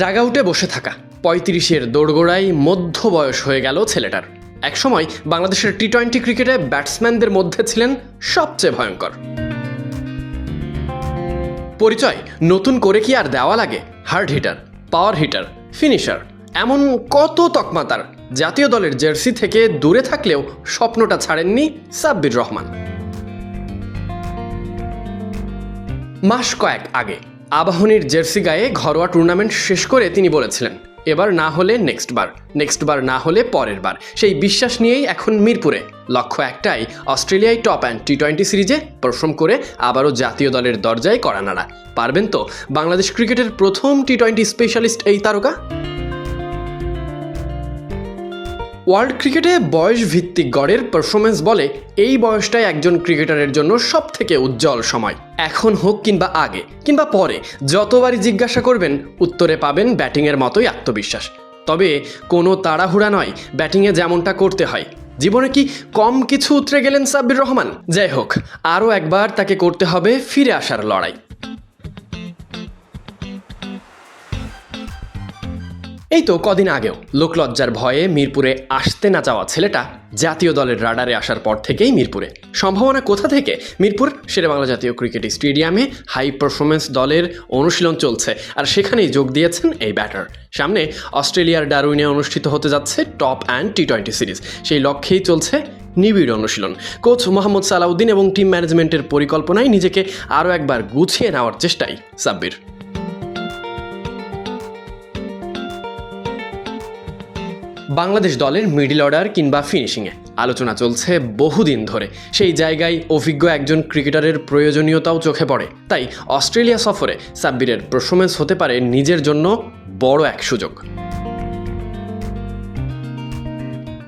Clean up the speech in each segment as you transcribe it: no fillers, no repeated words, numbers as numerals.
ডাগআউটে বসে থাকা ৩৫-এর দোরগোড়ায় মধ্য বয়স হয়ে গেল ছেলেটার। একসময় বাংলাদেশের টি-20 ক্রিকেটে ব্যাটসম্যানদের মধ্যে ছিলেন সবচেয়ে ভয়ঙ্কর। পরিচয় নতুন করে কি আর দেওয়া লাগে? Hard hitter, power hitter, finisher, এমন কত তকমা তার। জাতীয় দলের জার্সি থেকে দূরে থাকলেও স্বপ্নটা ছাড়েননি সাব্বির রহমান। মাস কয়েক আগে আবাহনীর জার্সি গায়ে ঘরোয়া টুর্নামেন্ট শেষ করে তিনি বলেছিলেন, এবার না হলে নেক্সট বার না হলে পরের বার। সেই বিশ্বাস নিয়েই এখন মিরপুরে। লক্ষ্য একটাই, অস্ট্রেলিয়ায় টপ অ্যান্ড টি-20 সিরিজে পারফর্ম করে আবারও জাতীয় দলের দরজায় কড়া নাড়া। পারবেন তো বাংলাদেশ ক্রিকেটের প্রথম টি-20 স্পেশালিস্ট এই তারকা? ওয়ার্ল্ড ক্রিকেটে বয়স ভিত্তিক গড়ের পারফরমেন্স বলে এই বয়সটাই একজন ক্রিকেটারের জন্য সব থেকে উজ্জ্বল সময়। এখন হোক কিংবা আগে কিংবা পরে, যতবারই জিজ্ঞাসা করবেন উত্তরে পাবেন ব্যাটিংয়ের মতোই আত্মবিশ্বাস। তবে কোনো তাড়াহুড়া নয়, ব্যাটিংয়ে যেমনটা করতে হয়। জীবনে কি কম কিছু উতরে গেলেন সাব্বির রহমান? যাই হোক, আরও একবার তাকে করতে হবে ফিরে আসার লড়াই। এই তো কদিন আগেও লোকলজ্জার ভয়ে মিরপুরে আসতে না চাওয়া ছেলেটা জাতীয় দলের রাডারে আসার পর থেকেই মিরপুরে। সম্ভাবনা কোথা থেকে? মিরপুর শেরেবাংলা জাতীয় ক্রিকেট স্টেডিয়ামে হাই পারফরমেন্স দলের অনুশীলন চলছে, আর সেখানেই যোগ দিয়েছেন এই ব্যাটার। সামনে অস্ট্রেলিয়ার ডারউইনে অনুষ্ঠিত হতে যাচ্ছে টপ অ্যান্ড টি-20 সিরিজ। সেই লক্ষ্যেই চলছে নিবিড় অনুশীলন। কোচ মোহাম্মদ সালাউদ্দিন এবং টিম ম্যানেজমেন্টের পরিকল্পনায় নিজেকে আরও একবার গুছিয়ে নেওয়ার চেষ্টাই সাব্বির। বাংলাদেশ দলের মিডল অর্ডার কিংবা ফিনিশিংয়ে আলোচনা চলছে বহুদিন ধরে। সেই জায়গায় অভিজ্ঞ একজন ক্রিকেটারের প্রয়োজনীয়তাও চোখে পড়ে। তাই অস্ট্রেলিয়া সফরে সাব্বিরের পারফরমেন্স হতে পারে নিজের জন্য বড় এক সুযোগ।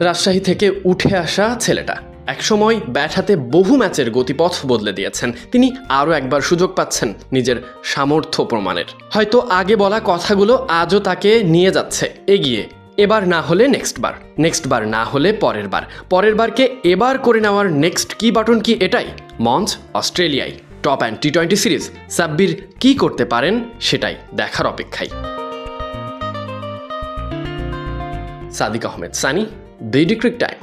রাজশাহী থেকে উঠে আসা ছেলেটা একসময় ব্যাট হাতে বহু ম্যাচের গতিপথ বদলে দিয়েছেন। তিনি আরও একবার সুযোগ পাচ্ছেন নিজের সামর্থ্য প্রমাণের। হয়তো আগে বলা কথাগুলো আজও তাকে নিয়ে যাচ্ছে এগিয়ে। এবার না হলে নেক্সট বার না হলে পরের বারকে এবার করে নেওয়ার নেক্সট কি বাটন কি এটাই। মঞ্চ অস্ট্রেলিয়ায়, টপ অ্যান্ড টি-20 সিরিজ। সাব্বির কি করতে পারেন সেটাই দেখার অপেক্ষায়। Sadiq Ahmed Sunny, BD ক্রিক time.